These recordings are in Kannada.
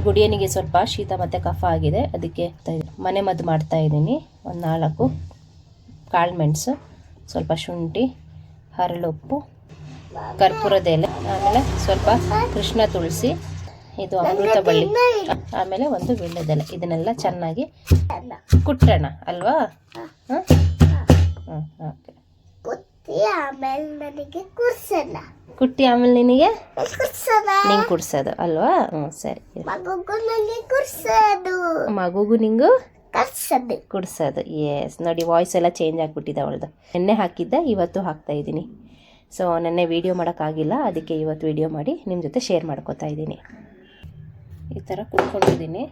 ಗುಡಿಯನಿಗೆ ಸ್ವಲ್ಪ ಶೀತ ಮತ್ತು ಕಫ ಆಗಿದೆ, ಅದಕ್ಕೆ ಮನೆ ಮದ್ದು ಮಾಡ್ತಾ ಇದ್ದೀನಿ. ಒಂದು 4 ಕಾಳು ಮೆಣಸು, ಸ್ವಲ್ಪ ಶುಂಠಿ, ಹರಳುಪ್ಪು, ಕರ್ಪೂರದ ಎಲೆ, ಆಮೇಲೆ ಸ್ವಲ್ಪ ಕೃಷ್ಣ ತುಳಸಿ, ಇದು ಅಮೃತ ಬಳ್ಳಿ, ಆಮೇಲೆ ಒಂದು ವೀಳ್ಯದೆಲೆ. ಇದನ್ನೆಲ್ಲ ಚೆನ್ನಾಗಿ ಕುಟ್ಟೋಣ ಅಲ್ವಾ? ಓಕೆ. ಕುಟ್ಟಿ ಆಮೇಲೆ ನಿನಗೆ ಕುಡ್ಸೋದು ಅಲ್ವಾ? ಸರಿ. ಮಗುಗೂ ನಿಂಗು ಕುಡ್ಸೋದು. ಎಸ್, ನೋಡಿ ವಾಯ್ಸ್ ಎಲ್ಲ ಚೇಂಜ್ ಆಗಿಬಿಟ್ಟಿದೆ ಅವಳದು. ನೆನ್ನೆ ಹಾಕಿದ್ದೆ, ಇವತ್ತು ಹಾಕ್ತಾ ಇದ್ದೀನಿ. ಸೊ ನೆನ್ನೆ ವೀಡಿಯೋ ಮಾಡೋಕ್ಕಾಗಿಲ್ಲ, ಅದಕ್ಕೆ ಇವತ್ತು ವೀಡಿಯೋ ಮಾಡಿ ನಿಮ್ಮ ಜೊತೆ ಶೇರ್ ಮಾಡ್ಕೋತಾ ಇದ್ದೀನಿ. ಈ ಥರ ಕುಟ್ಕೊಂಡಿದ್ದೀನಿ.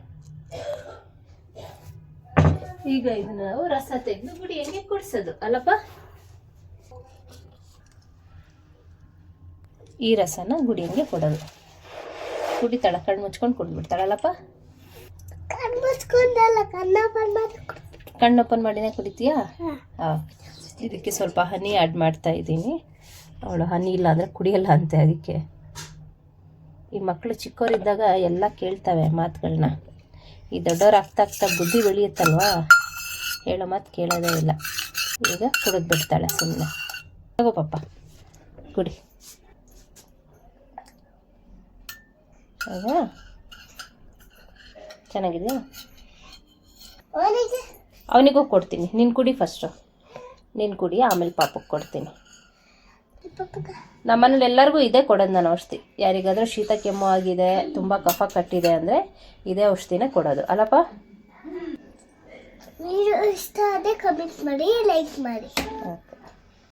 ಈಗ ಇದು ನಾವು ರಸ ತೆಗೆದು ಗುಡಿಯಂಗೆ ಕುಡಿಸೋದು ಅಲ್ಲಪ್ಪ? ಈ ರಸನ ಗುಡಿಯಂಗೆ ಕೊಡೋದು. ಕುಡಿತಾಳ, ಕಣ್ಣು ಮುಚ್ಕೊಂಡು ಕುಡಿದ್ಬಿಡ್ತಾಳಲ್ಲಪ್ಪ? ಕಣ್ಣು ಓಪನ್ ಮಾಡಿನೇ ಕುಡಿತೀಯಾ? ಇದಕ್ಕೆ ಸ್ವಲ್ಪ ಹನಿ ಆ್ಯಡ್ ಮಾಡ್ತಾ ಇದ್ದೀನಿ. ಅವಳು ಹನಿ ಇಲ್ಲ ಅಂದರೆ ಕುಡಿಯಲ್ಲ ಅಂತೆ, ಅದಕ್ಕೆ. ಈ ಮಕ್ಕಳು ಚಿಕ್ಕವರಿದ್ದಾಗ ಎಲ್ಲ ಕೇಳ್ತವೆ ಮಾತುಗಳನ್ನ. ಈ ದೊಡ್ಡವ್ರು ಆಗ್ತಾ ಬುದ್ಧಿ ಬೆಳೆಯುತ್ತಲ್ವಾ, ಹೇಳೋ ಮಾತು ಕೇಳೋದೇ ಇಲ್ಲ. ಈಗ ಕುಡಿದ್ಬಿಡ್ತಾಳೆ ಸುಮ್ಮನೆ. ತಗೋ ಪಾಪ, ಕುಡಿ. ಹೌದಾ? ಚೆನ್ನಾಗಿದೆಯಾ? ಅವನಿಗೂ ಕೊಡ್ತೀನಿ. ನೀನು ಕುಡಿ ಫಸ್ಟು. ನೀನು ಕುಡಿ, ಆಮೇಲೆ ಪಾಪಕ್ಕೆ ಕೊಡ್ತೀನಿ. ನಮ್ಮನೇಲಿ ಎಲ್ಲರಿಗೂ ಇದೇ ಕೊಡೋದು ನಾನು ಔಷಧಿ. ಯಾರಿಗಾದ್ರೂ ಶೀತ ಕೆಮ್ಮು ಆಗಿದೆ, ತುಂಬ ಕಫ ಕಟ್ಟಿದೆ ಅಂದರೆ ಇದೇ ಔಷಧಿನೇ ಕೊಡೋದು ಅಲ್ಲಪ್ಪ? ಇಷ್ಟ ಆದರೆ ಕಮೆಂಟ್ ಮಾಡಿ, ಲೈಕ್ ಮಾಡಿ. ಓಕೆ.